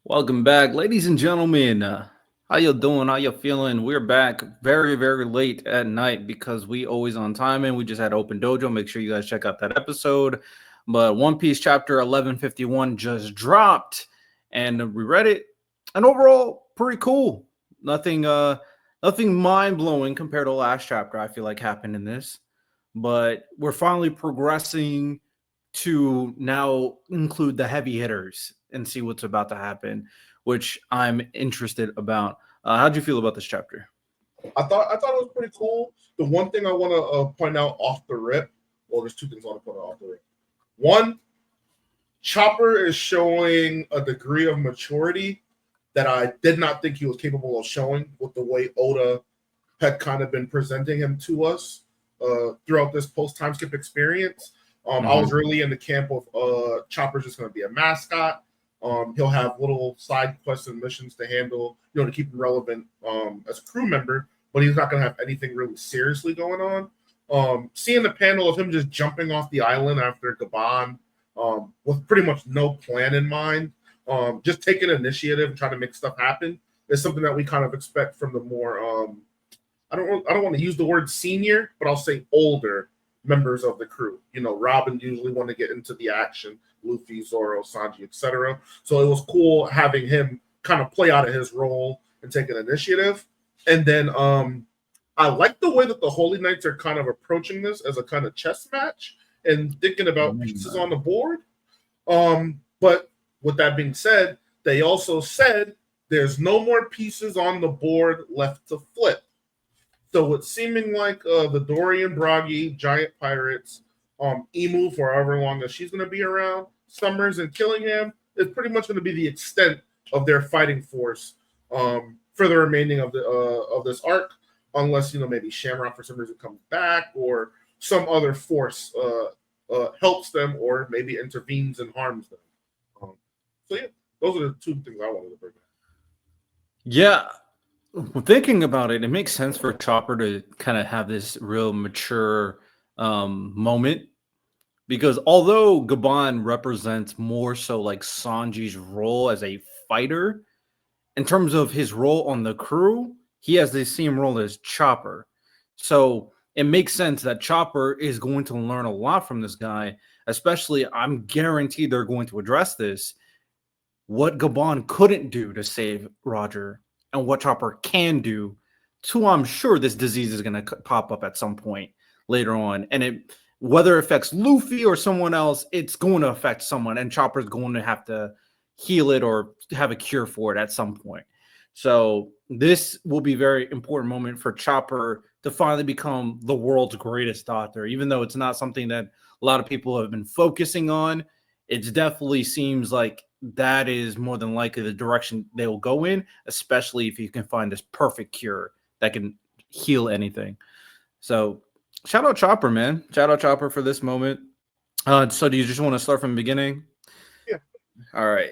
Welcome back, ladies and gentlemen. How you doing? How you feeling? We're back very, very late at night because we always on time and we just had open dojo. Make sure you guys check out that episode. But One Piece chapter 1151 just dropped and we read it. And overall, pretty cool. Nothing nothing mind-blowing compared to the last chapter I feel like happened in this. But we're finally progressing to now include the heavy hitters and see what's about to happen, which I'm interested about. How'd you feel about this chapter? I thought it was pretty cool. The one thing I want to point out off the rip, well, there's two things I want to point out off the rip. One, Chopper is showing a degree of maturity that I did not think he was capable of showing with the way Oda had kind of been presenting him to us throughout this post time skip experience. I was really in the camp of Chopper's just going to be a mascot. He'll have little side quests and missions to handle, to keep him relevant as a crew member, but he's not going to have anything really seriously going on. Seeing the panel of him just jumping off the island after Gabon with pretty much no plan in mind, just taking initiative and trying to make stuff happen is something that we kind of expect from the more, I don't want to use the word senior, but I'll say older members of the crew. Robin usually want to get into the action, Luffy, Zoro, Sanji, etc. So it was cool having him kind of play out of his role and take an initiative. And then I like the way that the Holy Knights are kind of approaching this as a kind of chess match and thinking about pieces on the board. But with that being said, they also said there's no more pieces on the board left to flip. So it's seeming like the Dorian Bragi, Giant Pirates, Emu for however long that she's going to be around, Summers and Killingham is pretty much going to be the extent of their fighting force for the remaining of the of this arc, unless maybe Shamrock for some reason comes back or some other force helps them or maybe intervenes and harms them. So yeah, those are the two things I wanted to bring up. Yeah, thinking about it, it makes sense for Chopper to kind of have this real mature moment because although Gabon represents more so like Sanji's role as a fighter, in terms of his role on the crew, he has the same role as Chopper. So it makes sense that Chopper is going to learn a lot from this guy, especially I'm guaranteed they're going to address this. What Gabon couldn't do to save Roger and what Chopper can do to, I'm sure this disease is going to pop up at some point later on. And whether it affects Luffy or someone else, it's going to affect someone. And Chopper's going to have to heal it or have a cure for it at some point. So this will be a very important moment for Chopper to finally become the world's greatest doctor, even though it's not something that a lot of people have been focusing on. It definitely seems like that is more than likely the direction they will go in, especially if you can find this perfect cure that can heal anything. So shout out Chopper, man. Shout out Chopper for this moment. So do you just want to start from the beginning? Yeah. All right.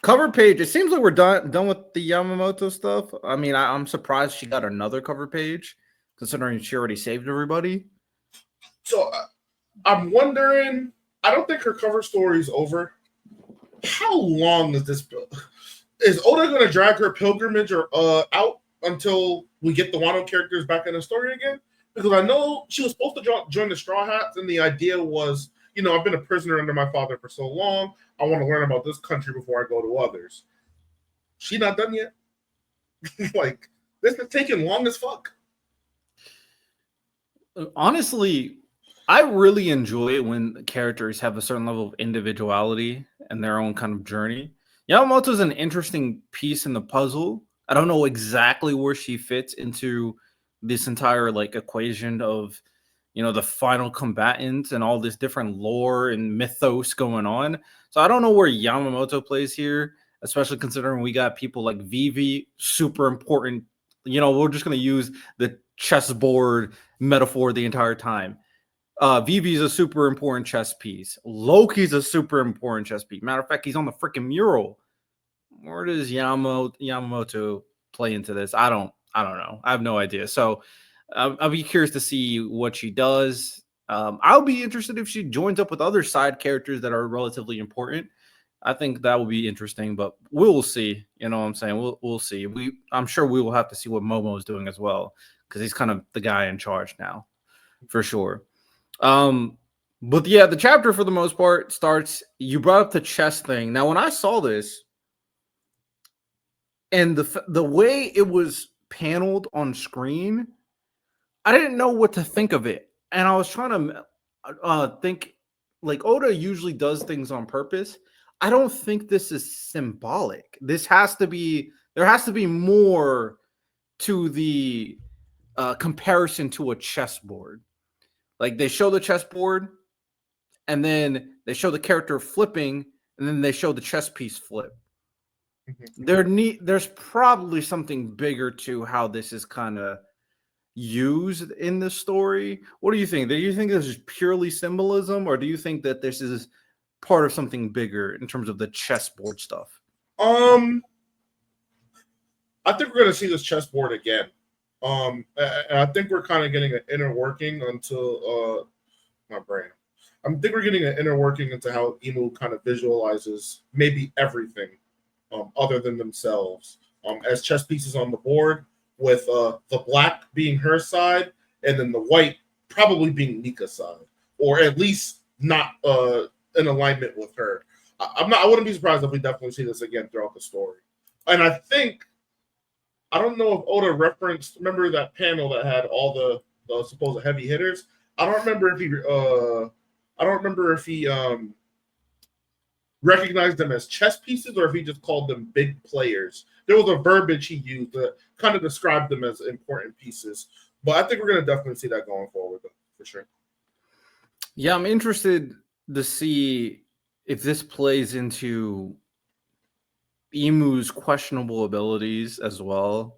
Cover page. It seems like we're done with the Yamamoto stuff. I mean, I'm surprised she got another cover page, considering she already saved everybody. So I'm wondering. I don't think her cover story is over. How long is this? Is Oda going to drag her pilgrimage or out until we get the Wano characters back in the story again? Because I know she was supposed to join the Straw Hats, and the idea was, I've been a prisoner under my father for so long. I want to learn about this country before I go to others. She not done yet. Like, this is taking long as fuck. Honestly, I really enjoy it when characters have a certain level of individuality and their own kind of journey. Yamamoto is an interesting piece in the puzzle. I don't know exactly where she fits into this entire like equation of the final combatants and all this different lore and mythos going on. So I don't know where Yamamoto plays here, especially considering we got people like Vivi, super important. We're just going to use the chessboard metaphor the entire time. Vivi's a super important chess piece. Loki's a super important chess piece. Matter of fact, he's on the freaking mural. Where does Yamamoto play into this? I don't know. I have no idea. So I'll be curious to see what she does. I'll be interested if she joins up with other side characters that are relatively important. I think that will be interesting, but we'll see. You know what I'm saying? We'll see. I'm sure we will have to see what Momo is doing as well because he's kind of the guy in charge now, for sure. Um, but yeah, the chapter for the most part starts. You brought up the chess thing. Now, when I saw this and the way it was paneled on screen, I didn't know what to think of it, and I was trying to think like Oda usually does things on purpose. I don't think this is symbolic. This has to be there has to be more to the comparison to a chessboard. Like they show the chessboard, and then they show the character flipping, and then they show the chess piece flip. There's probably something bigger to how this is kind of used in the story. What do you think? Do you think this is purely symbolism, or do you think that this is part of something bigger in terms of the chessboard stuff? I think we're gonna see this chessboard again. And I think we're kind of getting an inner working until my brain. I think we're getting an inner working into how Emu kind of visualizes maybe everything other than themselves as chess pieces on the board, with the black being her side and then the white probably being Nika's side, or at least not in alignment with her. I wouldn't be surprised if we definitely see this again throughout the story. And I think, I don't know if Oda referenced, remember that panel that had all the supposed heavy hitters? I don't remember if he recognized them as chess pieces or if he just called them big players. There was a verbiage he used to kind of describe them as important pieces. But I think we're going to definitely see that going forward, for sure. Yeah, I'm interested to see if this plays into Emu's questionable abilities as well.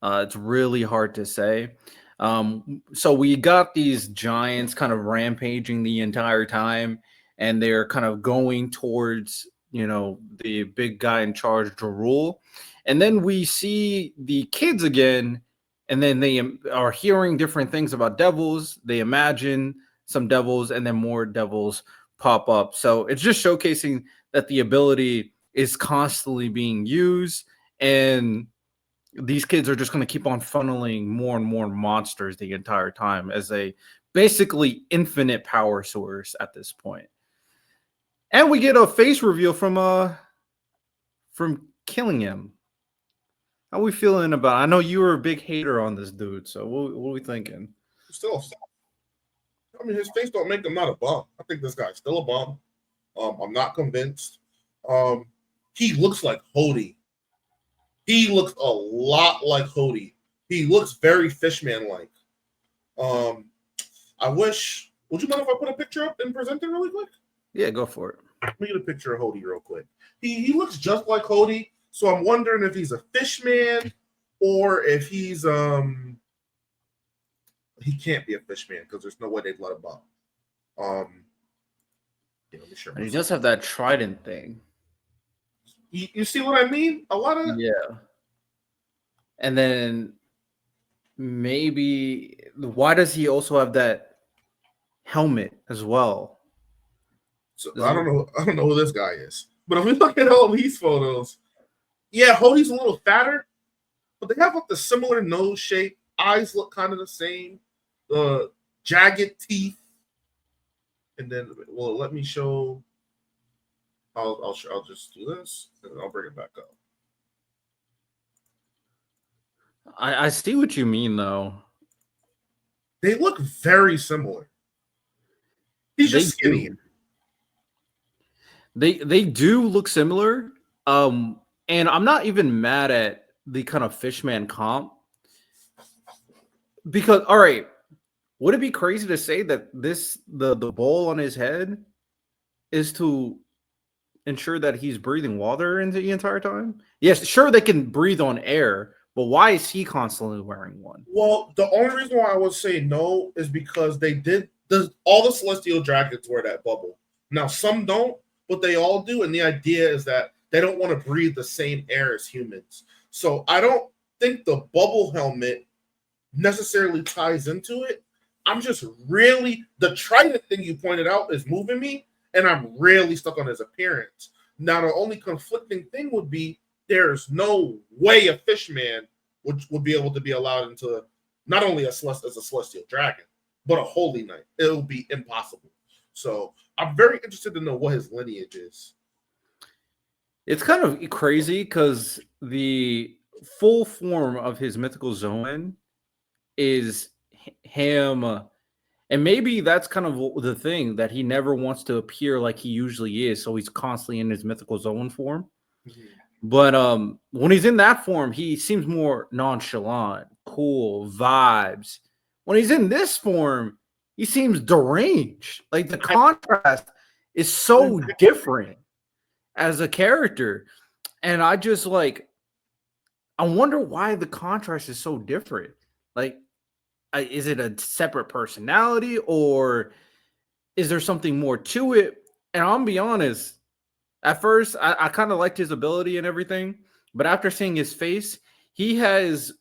It's really hard to say. So we got these giants kind of rampaging the entire time, and they're kind of going towards, the big guy in charge to rule. And then we see the kids again, and then they are hearing different things about devils. They imagine some devils, and then more devils pop up. So it's just showcasing that the ability is constantly being used, and these kids are just going to keep on funneling more and more monsters the entire time as a basically infinite power source at this point. And we get a face reveal from Killing Him. How we feeling about? I know you were a big hater on this dude, so what are we thinking? Still, I mean, his face don't make him not a bum. I think this guy's still a bum. I'm not convinced. He looks like Hody. He looks a lot like Hody. He looks very Fishman-like. I wish. Would you mind if I put a picture up and present it really quick? Yeah, go for it. Let me get a picture of Hody real quick. He looks just like Hody, so I'm wondering if he's a Fishman or if he's he can't be a Fishman because there's no way they'd let him up. Let me show and he does have that trident thing. You see what I mean? A lot of and then maybe why does he also have that helmet as well? So I don't know who this guy is. But if we look at all these photos, yeah, Hody's a little fatter, but they have like the similar nose shape. Eyes look kind of the same. The jagged teeth. And then, well, let me show. I'll just do this and I'll bring it back up. I see what you mean, though. They look very similar. He's just skinny. They do look similar. And I'm not even mad at the kind of Fishman comp. Because, all right, would it be crazy to say that the bowl on his head is to ensure that he's breathing water in the entire time? Yes, sure, they can breathe on air, but why is he constantly wearing one? Well, the only reason why I would say no is because all the Celestial Dragons wear that bubble. Now, some don't, but they all do, and the idea is that they don't want to breathe the same air as humans. So I don't think the bubble helmet necessarily ties into it. I'm just really, the trident thing you pointed out is moving me, and I'm really stuck on his appearance. Now, the only conflicting thing would be there's no way a fishman would be able to be allowed into not only as a celestial dragon, but a holy knight. It would be impossible. So I'm very interested to know what his lineage is. It's kind of crazy because the full form of his mythical zone is him. And maybe that's kind of the thing that he never wants to appear like he usually is. So he's constantly in his mythical zone form. Mhm. But when he's in that form, he seems more nonchalant, cool, vibes. When he's in this form, he seems deranged. Like the contrast is so different as a character. And I just like, I wonder why the contrast is so different. Like, is it a separate personality or is there something more to it? And I'll be honest, at first, I kind of liked his ability and everything, but after seeing his face, he has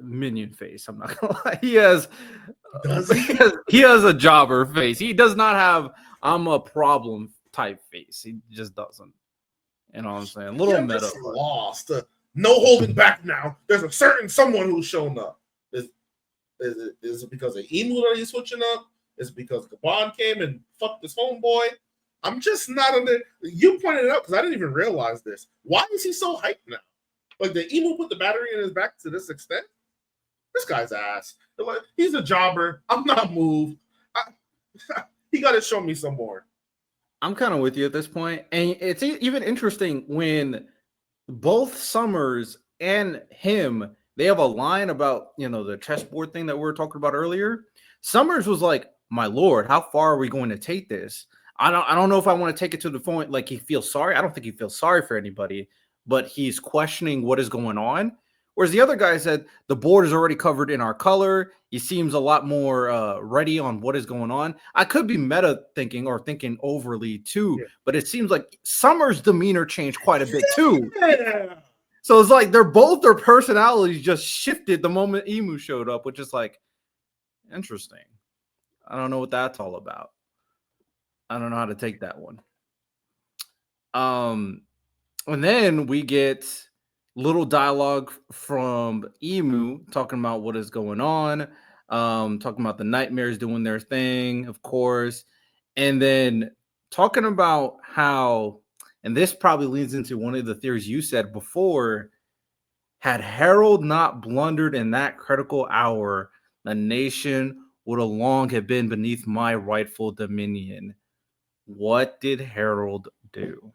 minion face. I'm not gonna lie. Does he? He has a jobber face. He does not have I'm a problem type face. He just doesn't. You know what I'm saying? A little I'm meta. just lost. No holding back now. There's a certain someone who's shown up. Is it because of Emu that he's switching up? Is it because Gabon came and fucked his homeboy? I'm just not on the. You pointed it out because I didn't even realize this. Why is he so hyped now? Like the Emu put the battery in his back to this extent? This guy's ass. Like, he's a jobber. I'm not moved. He got to show me some more. I'm kind of with you at this point, and it's even interesting when both Summers and him they have a line about the chessboard thing that we were talking about earlier. Summers was like, "My lord, how far are we going to take this? I don't know if I want to take it to the point like he feels sorry. I don't think he feels sorry for anybody, but he's questioning what is going on." Whereas the other guy said the board is already covered in our color. He seems a lot more ready on what is going on. I could be meta thinking or thinking overly too, but it seems like Summer's demeanor changed quite a bit too. Yeah. So it's like their personalities just shifted the moment Emu showed up, which is like interesting. I don't know what that's all about. I don't know how to take that one. And then we get little dialogue from Emu talking about what is going on, talking about the nightmares doing their thing, of course, and then talking about how, and this probably leads into one of the theories you said before, had Harold not blundered in that critical hour, the nation would have long have been beneath my rightful dominion. What did Harold do?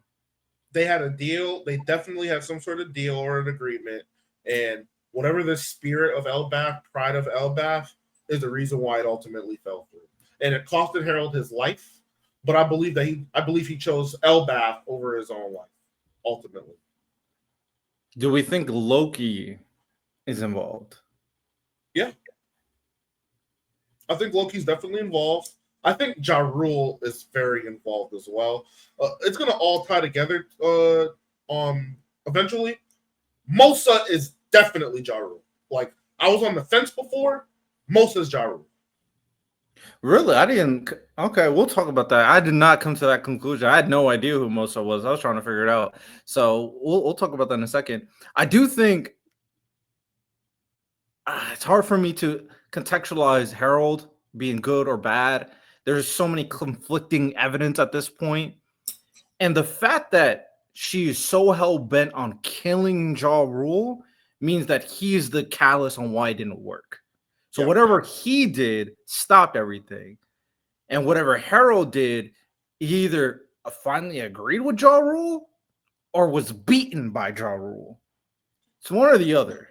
They had a deal. They definitely had some sort of deal or an agreement. And whatever the spirit of Elbath, pride of Elbath, is the reason why it ultimately fell through. And it costed Harold his life. But I believe he chose Elbath over his own life, ultimately. Do we think Loki is involved? Yeah. I think Loki's definitely involved. I think Ja Rule is very involved as well. It's gonna all tie together eventually. Mosa is definitely Ja Rule. Like I was on the fence before. Mosa's Ja Rule. Really? I didn't. Okay, we'll talk about that. I did not come to that conclusion. I had no idea who Mosa was. I was trying to figure it out. So we'll talk about that in a second. I do think it's hard for me to contextualize Harold being good or bad. There's so many conflicting evidence at this point. And the fact that she is so hell bent on killing Ja Rule means that he's the callous on why it didn't work. So whatever he did stopped everything. And whatever Harold did, he either finally agreed with Ja Rule or was beaten by Ja Rule. It's one or the other.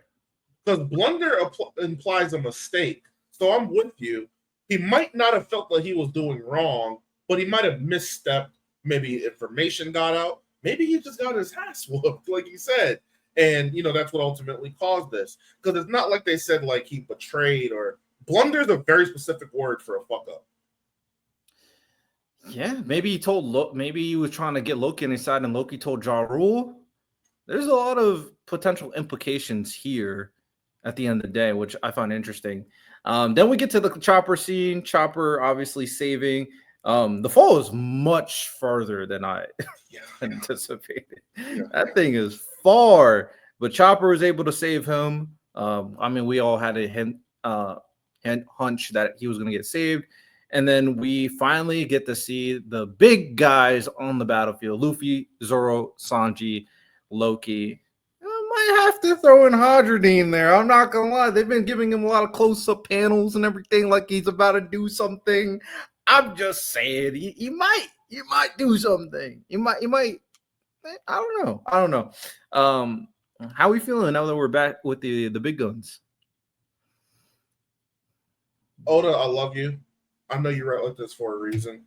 Because blunder implies a mistake. So I'm with you. He might not have felt that he was doing wrong, but he might have misstepped. Maybe information got out. Maybe he just got his ass whooped, like he said. And, that's what ultimately caused this. Because it's not like they said, like, he betrayed or blunder is a very specific word for a fuck up. Yeah, maybe maybe he was trying to get Loki on his side and Loki told Ja Rule. There's a lot of potential implications here at the end of the day, which I find interesting. Then we get to the Chopper scene. Chopper obviously saving The fall is much further than I Yeah. anticipated. Yeah. That thing is far, but Chopper was able to save him. I mean, we all had a hunch that he was going to get saved, and then we finally get to see the big guys on the battlefield: Luffy, Zoro, Sanji, Loki. I might have to throw in Hadradine there. I'm not gonna lie; they've been giving him a lot of close-up panels and everything, like he's about to do something. I'm just saying, you might do something. You might. I don't know. I don't know. Um, how are we feeling now that we're back with the big guns? Oda, I love you. I know you write like this for a reason.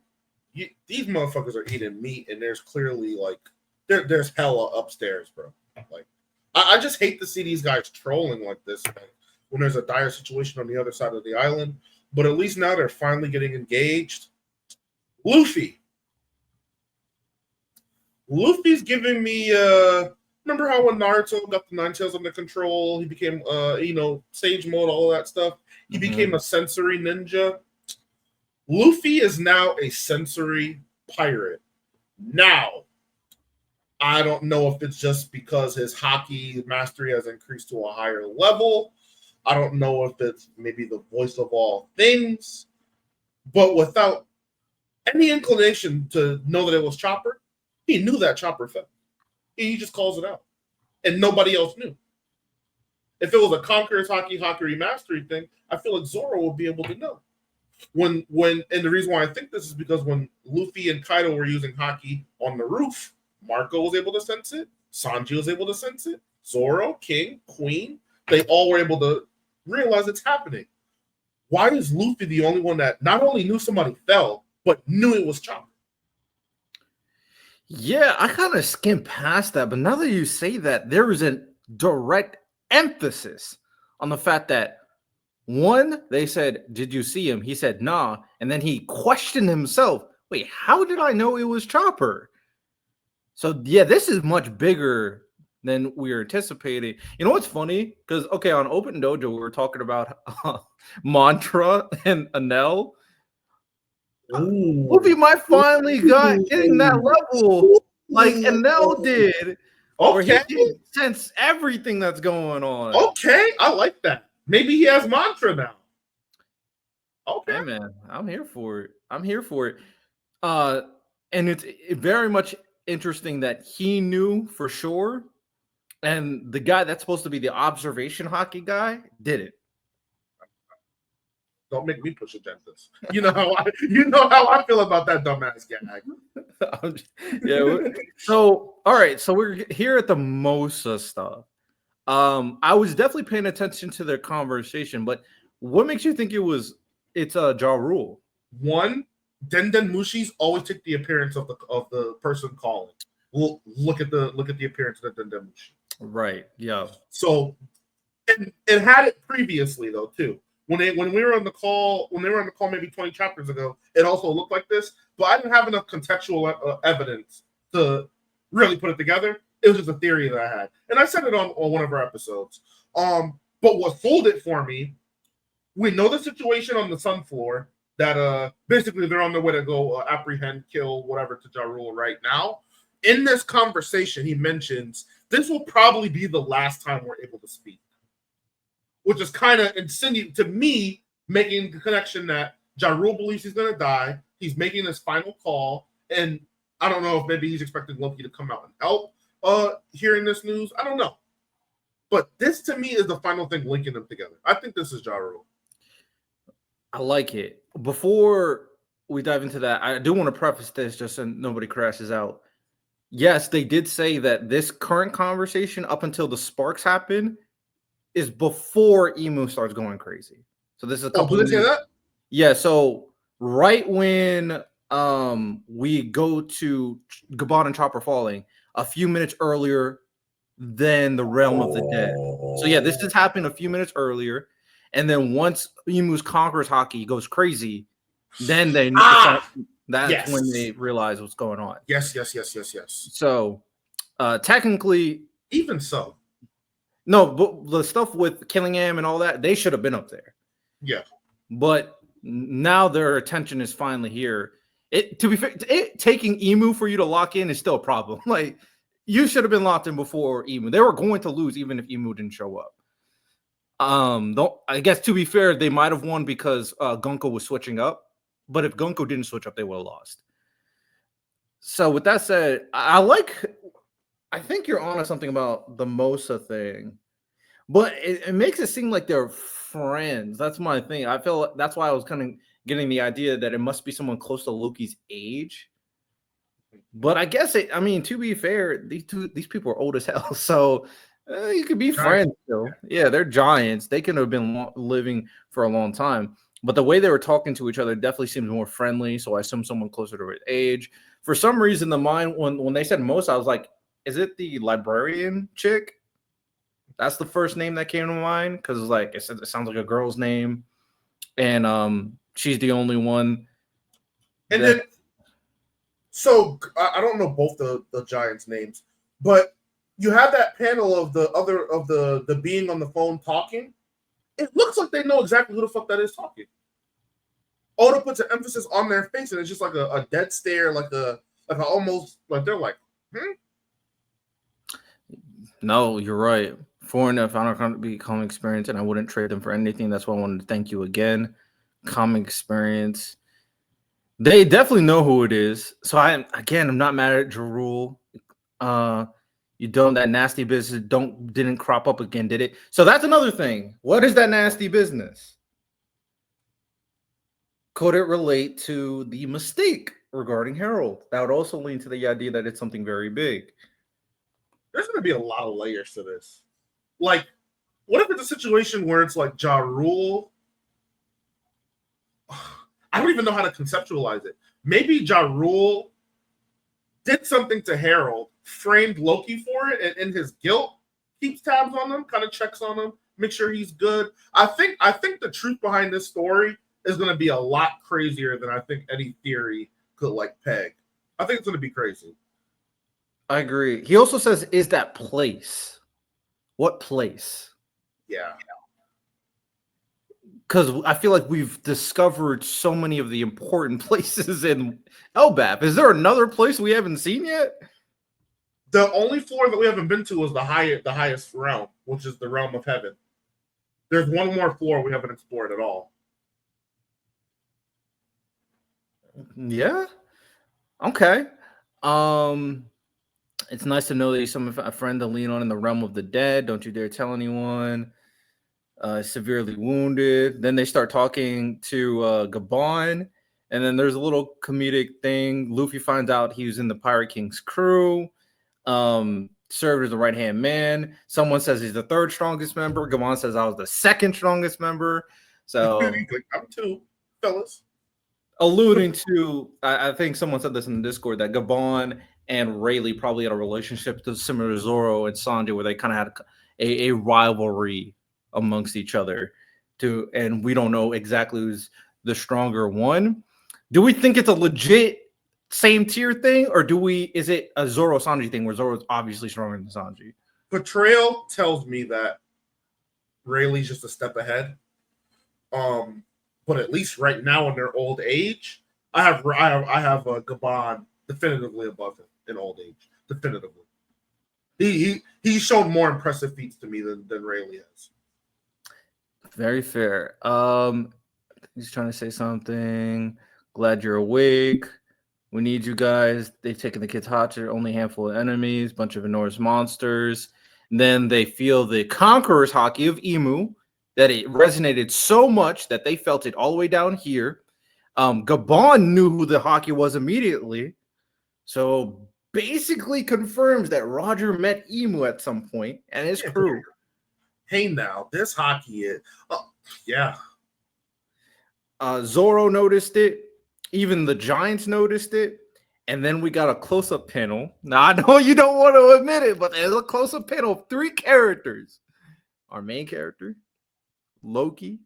These motherfuckers are eating meat, and there's clearly like there's hella upstairs, bro. Like, I just hate to see these guys trolling like this, man, when there's a dire situation on the other side of the island. But at least now they're finally getting engaged. Luffy's giving me remember how when Naruto got the Nine Tails under control, he became sage mode, all that stuff. He became a sensory ninja. Luffy is now a sensory pirate. Now, I don't know if it's just because his hockey mastery has increased to a higher level. I don't know if it's maybe the voice of all things. But without any inclination to know that it was Chopper, he knew that Chopper fell. He just calls it out. And nobody else knew. If it was a Conqueror's Haki mastery thing, I feel like Zoro would be able to know. And the reason why I think this is because when Luffy and Kaido were using Haki on the roof, Marco was able to sense it, Sanji was able to sense it, Zoro, King, Queen, they all were able to realize it's happening. Why is Luffy the only one that not only knew somebody fell, but knew it was Chopper? Yeah, I kind of skimmed past that, but now that you say that, there is a direct emphasis on the fact that one, they said, "Did you see him?" He said, "Nah," and then he questioned himself. Wait, how did I know it was Chopper? So yeah, this is much bigger than we were anticipating. You know what's funny? Because okay, on Open Dojo, we were talking about Mantra and Anel. Luffy might finally got getting that level like Anel did, where he Okay. can sense everything that's going on. Okay, I like that. Maybe he has mantra now. Okay. Hey man, I'm here for it. I'm here for it. And it's very much interesting that he knew for sure, and the guy that's supposed to be the observation hockey guy did it. Don't make me push agendas. You know how I feel about that dumbass gag. Yeah. So all right. So we're here at the Mosa stuff. I was definitely paying attention to their conversation, but what makes you think it's a Ja Rule? One, Denden Mushi's always take the appearance of the person calling. We'll look at the appearance of the Denden Mushi. Right. Yeah. So it had it previously though too. When we were on the call, maybe 20 chapters ago, it also looked like this, but I didn't have enough contextual evidence to really put it together. It was just a theory that I had, and I said it on one of our episodes. But what sold it for me, we know the situation on the Sun floor that basically they're on their way to go apprehend, kill, whatever to Ja Rule right now. In this conversation, he mentions this will probably be the last time we're able to speak, which is kind of insinuating to me, making the connection that Ja Rule believes he's going to die. He's making this final call, and I don't know if maybe he's expecting Loki to come out and help hearing this news. I don't know. But this, to me, is the final thing linking them together. I think this is Ja Rule. I like it. Before we dive into that, I do want to preface this just so nobody crashes out. Yes, they did say that this current conversation, up until the sparks happen, is before Emu starts going crazy. So this is a couple. Did they say that? Yeah. So right when we go to Gabon and Chopper falling, a few minutes earlier than the realm of the dead. So yeah, this has happened a few minutes earlier, and then once Emu's conquers hockey goes crazy, then that's when they realize what's going on. Yes. So technically, even so, no, but the stuff with Killingham and all that, they should have been up there. Yeah. But now their attention is finally here. To be fair, taking Emu for you to lock in is still a problem. Like, you should have been locked in before Emu. They were going to lose even if Emu didn't show up. Don't I guess to be fair, they might have won because Gunko was switching up. But if Gunko didn't switch up, they would have lost. So with that said, I think you're on to something about the Mosa thing. But it makes it seem like they're friends. That's my thing. I feel that's why I was kind of getting the idea that it must be someone close to Loki's age. But I guess I mean, to be fair, these people are old as hell. So you could be friends still. Yeah, they're giants. They could have been living for a long time. But the way they were talking to each other definitely seems more friendly. So I assume someone closer to his age. For some reason, the mind when they said Mosa, I was like, is it the librarian chick? That's the first name that came to mind because like it sounds like a girl's name, and she's the only one. And then, so I don't know both the giants' names, but you have that panel of the being on the phone talking. It looks like they know exactly who the fuck that is talking. Oda puts an emphasis on their face, and it's just like a dead stare, like a almost like they're like, hmm? No, you're right. Foreign and found to be common experience, and I wouldn't trade them for anything. That's why I wanted to thank you again. Common experience. They definitely know who it is. So I'm not mad at Jarul. You don't that nasty business didn't crop up again, did it? So that's another thing. What is that nasty business? Could it relate to the mistake regarding Harold? That would also lean to the idea that it's something very big. There's going to be a lot of layers to this. Like, what if it's a situation where it's like Ja Rule? I don't even know how to conceptualize it. Maybe Ja Rule did something to Harold, framed Loki for it, and in his guilt, keeps tabs on him, kind of checks on him, make sure he's good. I think the truth behind this story is going to be a lot crazier than I think any theory could like peg. I think it's going to be crazy. I agree. He also says, "Is that place? What place?" Yeah. Because I feel like we've discovered so many of the important places in Elbap. Is there another place we haven't seen yet? The only floor that we haven't been to is the highest realm, which is the realm of heaven. There's one more floor we haven't explored at all. Yeah. Okay. It's nice to know that he's a friend to lean on in the realm of the dead. Don't you dare tell anyone. Severely wounded. Then they start talking to Gabon, and then there's a little comedic thing. Luffy finds out he was in the Pirate King's crew. Served as the right hand man. Someone says he's the third strongest member. Gabon says I was the second strongest member. So I'm too, fellas. Alluding to, I think someone said this in the Discord that Gabon and Rayleigh probably had a relationship similar to Zoro and Sanji, where they kind of had a rivalry amongst each other. And we don't know exactly who's the stronger one. Do we think it's a legit same tier thing, or is it a Zoro Sanji thing where Zoro's obviously stronger than Sanji? Betrayal tells me that Rayleigh's just a step ahead. But at least right now in their old age, I have Gabon definitively above him in old age. Definitively. He's shown more impressive feats to me than Rayleigh has. Very fair. He's trying to say something. Glad you're awake. We need you guys. They've taken the kids' hotshot. Only a handful of enemies. Bunch of enormous monsters. And then they feel the Conqueror's Haki of Emu. That it resonated so much that they felt it all the way down here. Gabon knew who the Haki was immediately. So basically confirms that Roger met Emu at some point and his crew. Hey now, this Haki is... yeah. Zoro noticed it. Even the Giants noticed it. And then we got a close-up panel. Now, I know you don't want to admit it, but there's a close-up panel of 3 characters. Our main character, Loki,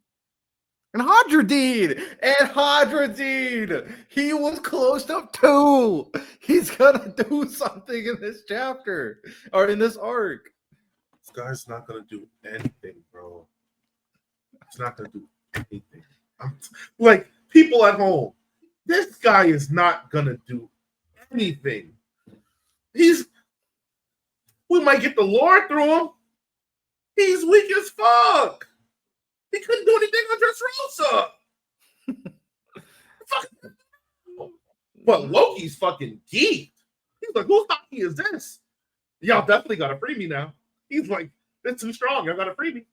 and Hadradine. And Hadradine, he was close up too. He's gonna do something in this chapter or in this arc. This guy's not gonna do anything, bro. He's not gonna do anything. Like, people at home, This guy is not gonna do anything. He's we might get the lore through him. He's weak as fuck. He couldn't do anything on Dressrosa. But Loki's fucking geeked. He's like, whose hockey is this? Y'all definitely gotta free me now. He's like, that's too strong. Y'all gotta free me.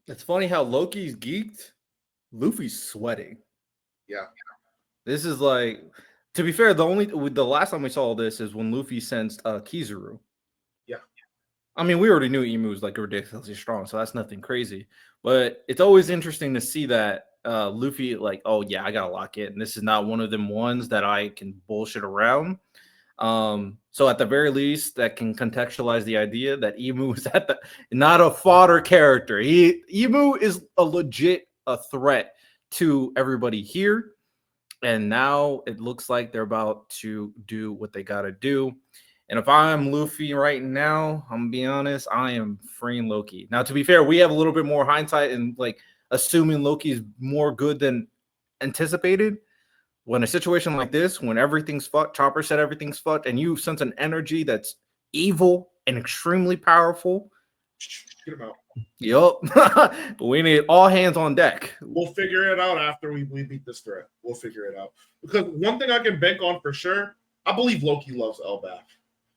It's funny how Loki's geeked. Luffy's sweating. Yeah. This is like, to be fair, the last time we saw this is when Luffy sensed Kizaru. Yeah. I mean, we already knew Emu was like ridiculously strong, so that's nothing crazy. But it's always interesting to see that Luffy, like, oh yeah, I gotta lock it, and this is not one of them ones that I can bullshit around. So at the very least, that can contextualize the idea that Emu is not a fodder character. Emu is a legit a threat to everybody here. And now it looks like they're about to do what they gotta do. And if I'm Luffy right now, I'm gonna be honest, I am freeing Loki. Now, to be fair, we have a little bit more hindsight and like assuming Loki is more good than anticipated. When a situation like this, when everything's fucked, Chopper said everything's fucked, and you sense an energy that's evil and extremely powerful. Get him out. Yup. We need all hands on deck. We'll figure it out after we beat this threat. We'll figure it out. Because one thing I can bank on for sure, I believe Loki loves Elbaf.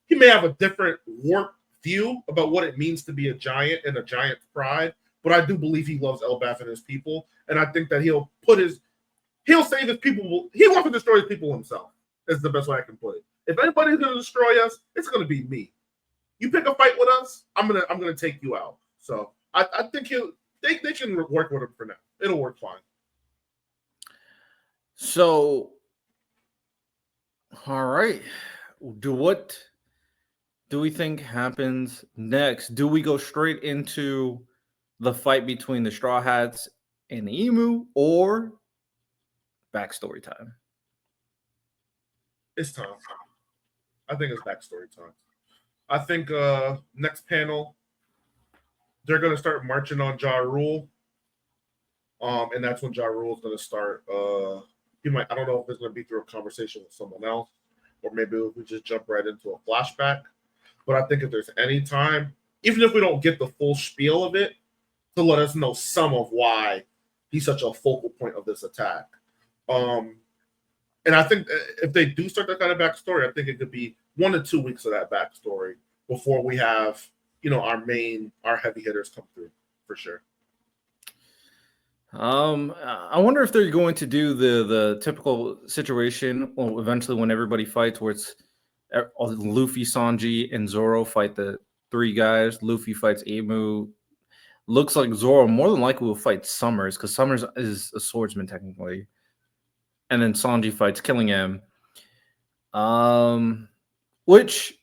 He may have a different warped view about what it means to be a giant and a giant's pride, but I do believe he loves Elbaf and his people, and I think that he'll save his people. He wants to destroy his people himself. Is the best way I can put it. If anybody's going to destroy us, it's going to be me. You pick a fight with us, I'm gonna take you out. So I think they can work with him for now. It'll work fine. So, all right. What do we think happens next? Do we go straight into the fight between the Straw Hats and the Emu, or backstory time? It's time. I think it's backstory time. I think next panel they're gonna start marching on Ja Rule. And that's when Ja Rule is gonna start. I don't know if it's gonna be through a conversation with someone else, or maybe we just jump right into a flashback. But I think if there's any time, even if we don't get the full spiel of it, to let us know some of why he's such a focal point of this attack. And I think if they do start that kind of backstory, I think it could be 1 to 2 weeks of that backstory before we have, our heavy hitters come through for sure. I wonder if they're going to do the typical situation. Well, eventually, when everybody fights, where it's Luffy, Sanji, and Zoro fight the three guys. Luffy fights Emu. Looks like Zoro more than likely will fight Summers because Summers is a swordsman technically, and then Sanji fights Killingham. Which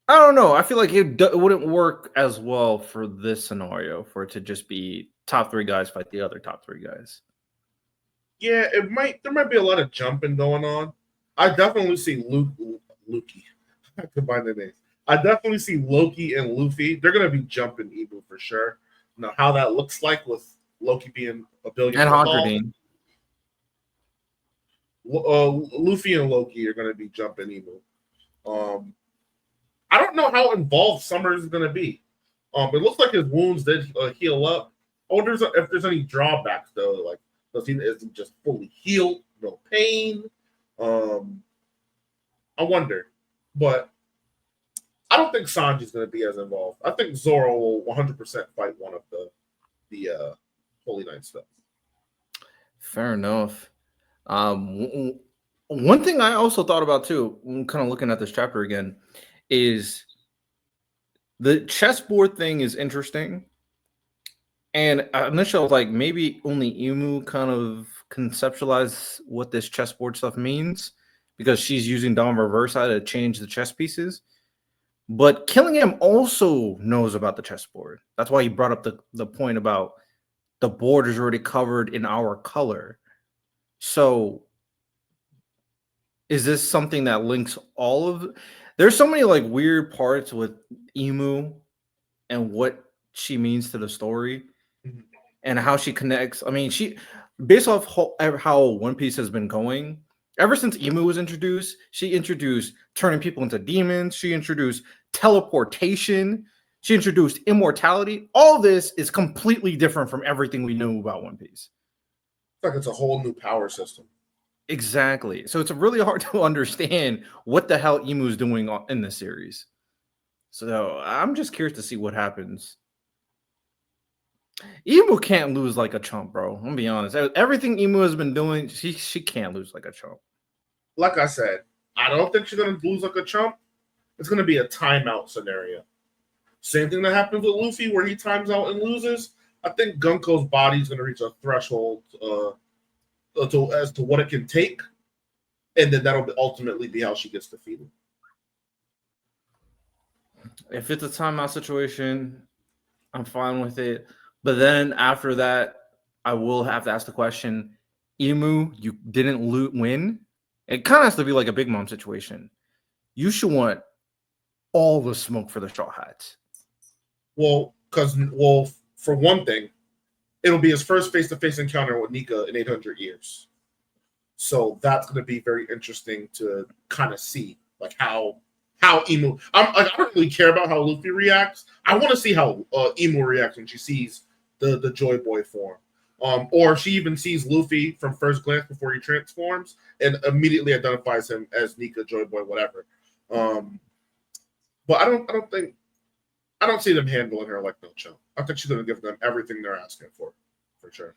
I don't know. I feel like it wouldn't work as well for this scenario for it to just be top three guys fight the other top three guys. Yeah, it might. There might be a lot of jumping going on. I definitely see Loki. I combine the names. I definitely see Loki and Luffy. They're gonna be jumping Ibu for sure. Now, how that looks like with Loki being a billion And Hondradine. Luffy and Loki are gonna be jumping Ibu. I don't know how involved Summers is gonna be. It looks like his wounds did heal up. I wonder if there's any drawbacks though. Like, is he just fully healed, no pain? I wonder, but I don't think Sanji's going to be as involved. I think Zoro will 100% fight one of the Holy Knight stuff. Fair enough. One thing I also thought about too, kind of looking at this chapter again, is the chessboard thing is interesting. And initially, I was like, maybe only Imu kind of conceptualize what this chessboard stuff means because she's using Dom Reversa to change the chess pieces. But Killingham also knows about the chessboard. That's why he brought up the point about the board is already covered in our color. So is this something that links all of? There's so many like weird parts with Emu and what she means to the story and how she connects. I mean, she based off how One Piece has been going, Ever since Emu was introduced, she introduced turning people into demons. She introduced teleportation. She introduced immortality. All this is completely different from everything we knew about One Piece. It's like it's a whole new power system. Exactly. So it's really hard to understand what the hell Emu is doing in this series. So I'm just curious to see what happens. Emu can't lose like a chump, bro. I'm gonna be honest. Everything Emu has been doing, she can't lose like a chump. Like I said, I don't think she's gonna lose like a chump. It's gonna be a timeout scenario. Same thing that happens with Luffy, where he times out and loses. I think Gunko's body is gonna reach a threshold as to what it can take, and then that'll ultimately be how she gets defeated. If it's a timeout situation, I'm fine with it. But then after that, I will have to ask the question: Emu, you didn't win. It kind of has to be like a Big Mom situation. You should want all the smoke for the Straw Hats. Well, for one thing, it'll be his first face-to-face encounter with Nika in 800 years. So that's going to be very interesting to kind of see, like how Emu. I don't really care about how Luffy reacts. I want to see how Emu reacts when she sees the Joy Boy form, or she even sees Luffy from first glance before he transforms and immediately identifies him as Nika, Joy Boy, whatever. But I don't see them handling her like no chump. I think she's going to give them everything they're asking for sure.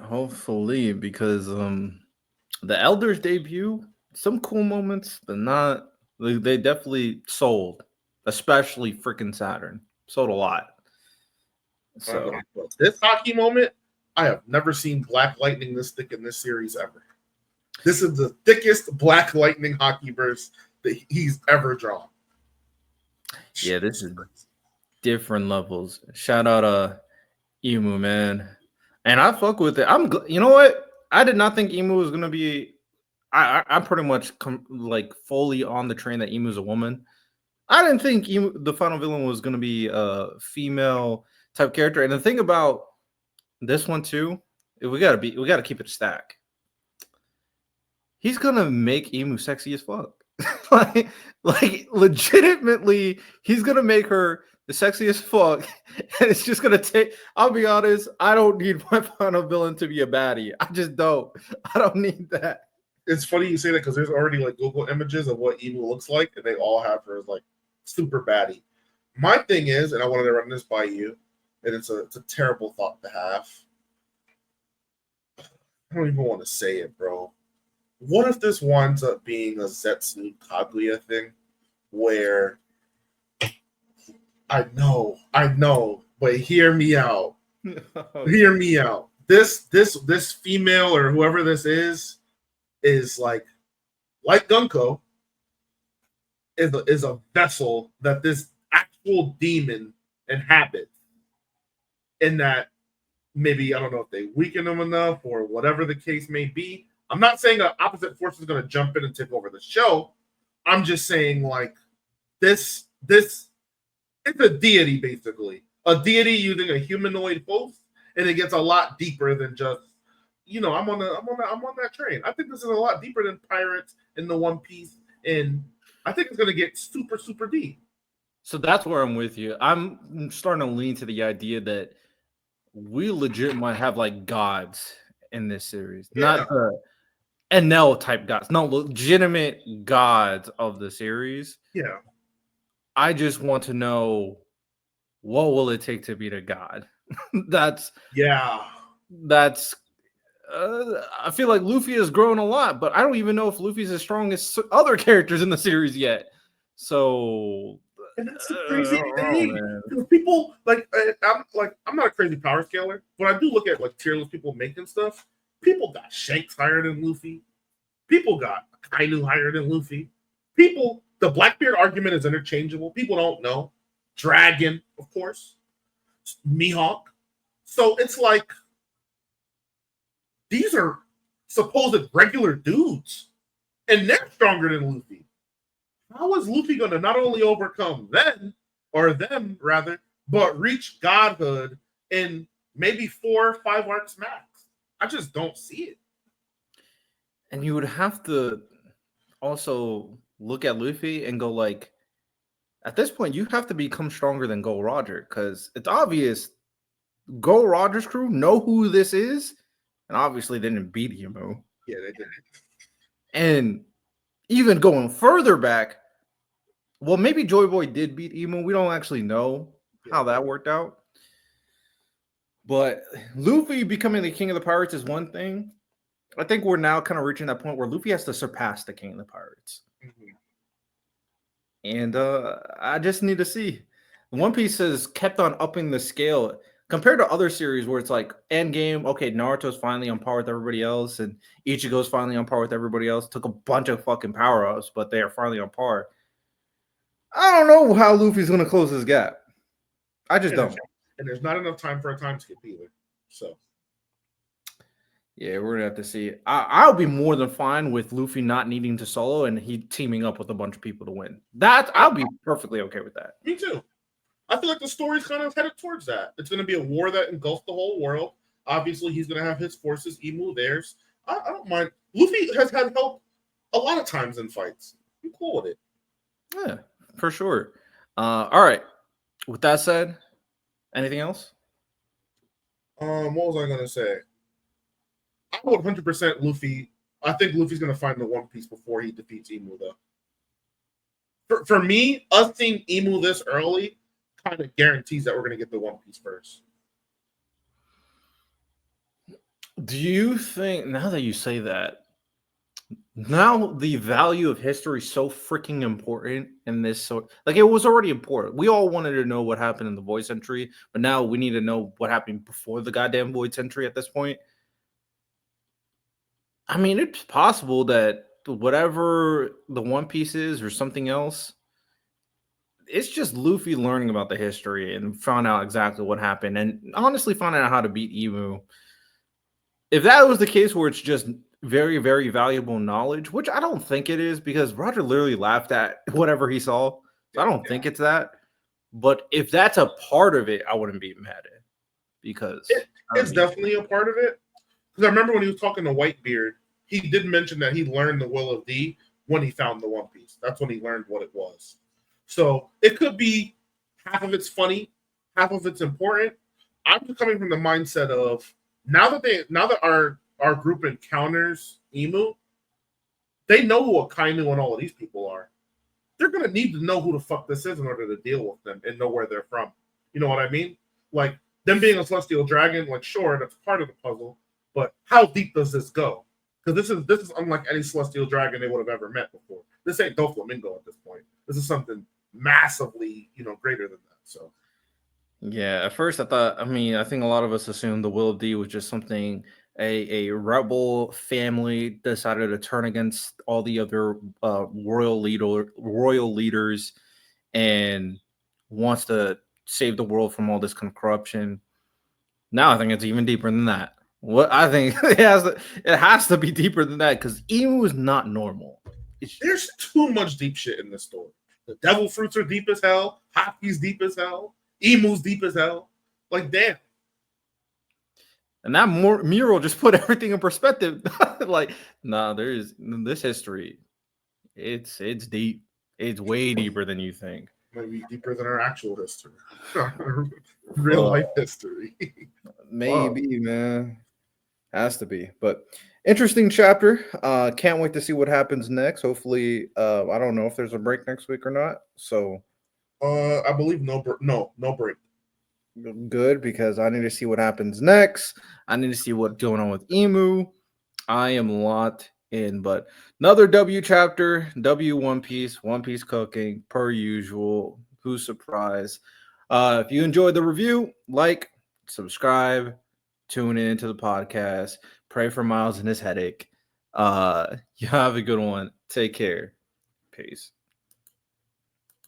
Hopefully, because the Elders debut, some cool moments, but not. They definitely sold, especially freaking Saturn. Sold a lot. So This hockey moment, I have never seen Black Lightning this thick in this series ever. This is the thickest Black Lightning hockey burst that he's ever drawn. Yeah, this is different levels. Shout out Emu, man. And I fuck with it. You know what? I did not think Emu was gonna be. I'm pretty much like fully on the train that Emu is a woman. I didn't think the final villain was gonna be a female type character. And the thing about this one too, we gotta keep it a stack. He's gonna make Emu sexy as fuck. like legitimately, he's gonna make her the sexiest fuck, and it's just gonna take. I'll be honest, I don't need my final villain to be a baddie. I just don't. I don't need that. It's funny you say that because there's already like Google images of what Emu looks like, and they all have her as like super baddie. My thing is, and I wanted to run this by you, and it's a terrible thought to have. I don't even want to say it, bro. What if this winds up being a Zetsu Kaguya thing where I know, but hear me out. Hear me out. This female or whoever this is like Gunko is a vessel that this actual demon inhabits, and that maybe I don't know if they weaken them enough or whatever the case may be. I'm not saying an opposite force is going to jump in and take over the show. I'm just saying like this it's a deity basically, a deity using a humanoid host, and it gets a lot deeper than just I'm on that train. I think this is a lot deeper than Pirates in the One Piece, and I think it's going to get super super deep. So that's where I'm with you. I'm starting to lean to the idea that we legit might have like gods in this series, not the NL type gods, no, legitimate gods of the series. Yeah. I just want to know what will it take to beat a god. that's I feel like Luffy has grown a lot, but I don't even know if Luffy's as strong as other characters in the series yet. So and that's the crazy thing. People I'm not a crazy power scaler, but I do look at like tier list people making stuff. People got Shanks higher than Luffy. People got Kainu higher than Luffy. The Blackbeard argument is interchangeable. People don't know. Dragon, of course. Mihawk. So it's like these are supposed regular dudes, and they're stronger than Luffy. How is Luffy going to not only overcome them, but reach godhood in maybe 4 or 5 arcs max? I just don't see it. And you would have to also look at Luffy and go like, at this point, you have to become stronger than Gold Roger because it's obvious Gold Roger's crew know who this is, and obviously they didn't beat Emu. Yeah, they did. And even going further back, well, maybe Joy Boy did beat Emu. We don't actually know how that worked out. But Luffy becoming the king of the pirates is one thing. I think we're now kind of reaching that point where Luffy has to surpass the king of the pirates. Mm-hmm. And I just need to see. One Piece has kept on upping the scale compared to other series where it's like Endgame. Okay, Naruto's finally on par with everybody else, and Ichigo's finally on par with everybody else. Took a bunch of fucking power ups, but they are finally on par. I don't know how Luffy's gonna close this gap. I just don't. And there's not enough time for a time skip either. So yeah, we're gonna have to see. I'll be more than fine with Luffy not needing to solo and he teaming up with a bunch of people to win. That I'll be perfectly okay with that. Me too. I feel like the story's kind of headed towards that. It's going to be a war that engulfs the whole world. Obviously, he's going to have his forces, Emu theirs. I don't mind. Luffy has had help a lot of times in fights. I'm cool with it. Yeah, for sure. All right. With that said, anything else? What was I going to say? I would 100% Luffy. I think Luffy's going to find the One Piece before he defeats Emu, though. For me, us seeing Emu this early kind of guarantees that we're going to get the One Piece first. Do you think, now that you say that, now the value of history is so freaking important in this sort, like it was already important. We all wanted to know what happened in the Void Century, but now we need to know what happened before the goddamn Void Century at this point. I mean, it's possible that whatever the One Piece is or something else, it's just Luffy learning about the history and found out exactly what happened and honestly finding out how to beat Emu. If that was the case where it's just very, very valuable knowledge, which I don't think it is because Roger literally laughed at whatever he saw. So I don't think it's that. But if that's a part of it, I wouldn't be mad at it because it's definitely a part of it. Because I remember when he was talking to Whitebeard, he did mention that he learned the Will of D when he found the One Piece. That's when he learned what it was. So it could be half of it's funny, half of it's important. I'm just coming from the mindset of now that our group encounters Emu, they know who Akainu and all of these people are. They're gonna need to know who the fuck this is in order to deal with them and know where they're from. You know what I mean? Like them being a celestial dragon, like sure, that's part of the puzzle, but how deep does this go? Because this is unlike any celestial dragon they would have ever met before. This ain't Doflamingo at this point. This is something massively, greater than that. So yeah, at first I think a lot of us assumed the Will of D was just something a rebel family decided to turn against all the other royal leaders and wants to save the world from all this kind of corruption. Now I think it's even deeper than that. What I think it has to be deeper than that because Emu is not normal. There's too much deep shit in this story. The devil fruits are deep as hell. Hockey's deep as hell. Emu's deep as hell. Like damn. And that mural just put everything in perspective. Like, nah, there's this history. It's deep. It's way deeper than you think. Maybe deeper than our actual history. Real life history. Maybe, man. Has to be. But interesting chapter. Can't wait to see what happens next. Hopefully, I don't know if there's a break next week or not. So I believe no break. Good, because I need to see what happens next. I need to see what's going on with Emu. I am locked in, but another W chapter, One Piece cooking, per usual. Who's surprised? If you enjoyed the review, like, subscribe, tune in to the podcast, pray for Miles and his headache. You have a good one. Take care. Peace.